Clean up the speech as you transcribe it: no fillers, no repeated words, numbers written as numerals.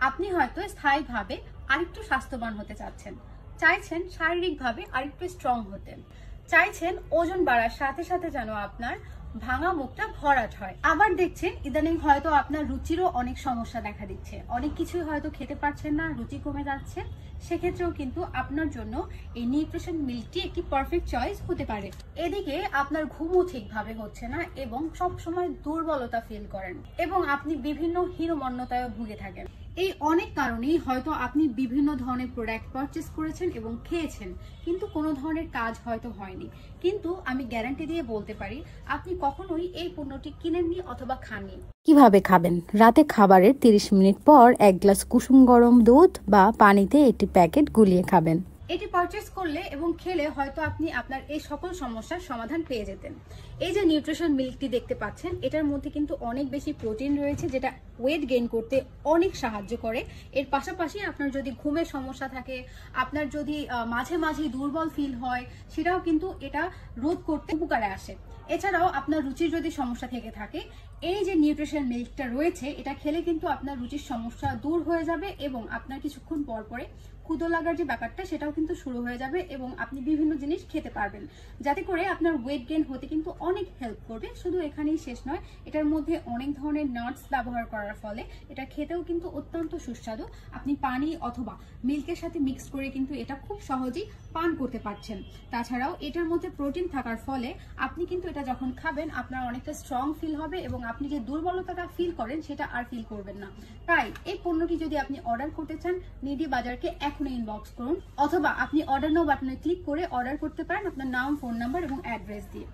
আপনি হয়তো স্থায়ীভাবে আরেকটু স্বাস্থ্যবান হতে চাচ্ছেন, চাইছেন শারীরিকভাবে আরেকটু স্ট্রং হতে, চাইছেন ওজন বাড়ার সাথে সাথে যেন আপনার ভাঙা মুখটা ভরাট হয়। আবার দেখছেন ইদানিং হয়তো আপনার রুচিরও অনেক সমস্যা দেখা দিচ্ছে, অনেক কিছুই হয়তো খেতে পারছেন না, রুচি কমে যাচ্ছে। সেক্ষেত্রেও কিন্তু আপনার জন্য এই নিউট্রিশন মিল্কটি একটি পারফেক্ট চয়েস হতে পারে। এদিকে আপনার ঘুমও ঠিকভাবে হচ্ছে না এবং সব সময় দুর্বলতা ফিল করেন এবং আপনি বিভিন্ন হীনমন্যতায় ভুগে থাকেন। এই অনেক কারণেই হয়তো আপনি বিভিন্ন ধরনের প্রোডাক্ট পারচেস করেছেন এবং খেয়েছেন, কিন্তু কোনো ধরনের কাজ হয়তো হয়নি। কিন্তু আমি গ্যারান্টি দিয়ে বলতে পারি আপনি কখনোই এই পণ্যটি কিনেননি অথবা খাননি। কিভাবে খাবেন? রাতে খাবারের 30 মিনিট পর 1 গ্লাস কুসুম গরম দুধ বা পানিতে একটি প্যাকেট গুলিয়ে খাবেন। এটি পারচেস করলে এবং খেলে হয়তো আপনি আপনার এই সকল সমস্যার সমাধান পেয়ে যেতেন। এই যে নিউট্রিশন মিল্কটি দেখতে পাচ্ছেন, এটার মধ্যে কিন্তু অনেক বেশি প্রোটিন রয়েছে, যেটা ওয়েট গেইন করতে অনেক সাহায্য করে। এর পাশাপাশি আপনার যদি ঘুমের সমস্যা থাকে, আপনার যদি মাঝে মাঝে দুর্বল ফিল হয়, সেটাও কিন্তু এটা রোধ করতে উপকারে আসে। এছাড়াও আপনার রুচির যদি সমস্যা থেকে থাকে, এই যে নিউট্রিশন মিল্কটা রয়েছে, এটা খেলে কিন্তু আপনার রুচির সমস্যা দূর হয়ে যাবে এবং আপনার কিছুক্ষণ পর পরে ক্ষুধা লাগার যে ব্যাপারটা সেটাও কিন্তু শুরু হয়ে যাবে এবং আপনি বিভিন্ন জিনিস খেতে পারবেন, যাতে করে আপনার ওয়েট গেইন হতে কিন্তু অনেক হেল্প করবে। শুধু এখানেই শেষ নয়, এটার মধ্যে অনেক ধরনের নাটস ব্যবহার করার ফলে এটা খেতেও কিন্তু অত্যন্ত সুস্বাদু। আপনি পানি অথবা মিল্কের সাথে মিক্স করে কিন্তু এটা খুব সহজেই পান করতে পারছেন। তাছাড়াও এটার মধ্যে প্রোটিন থাকার ফলে আপনি কিন্তু এটা যখন খাবেন আপনার অনেকটা স্ট্রং ফিল হবে এবং আপনি যে দুর্বলতাটা ফিল করেন সেটা আর ফিল করবেন না। তাই এই পণ্যটি যদি আপনি অর্ডার করতে চান, নিডি বাজারকে এখনই ইনবক্স করুন অথবা আপনি অর্ডার নাও বাটনে ক্লিক করে অর্ডার করতে পারেন আপনার নাম, ফোন নাম্বার এবং অ্যাড্রেস দিয়ে।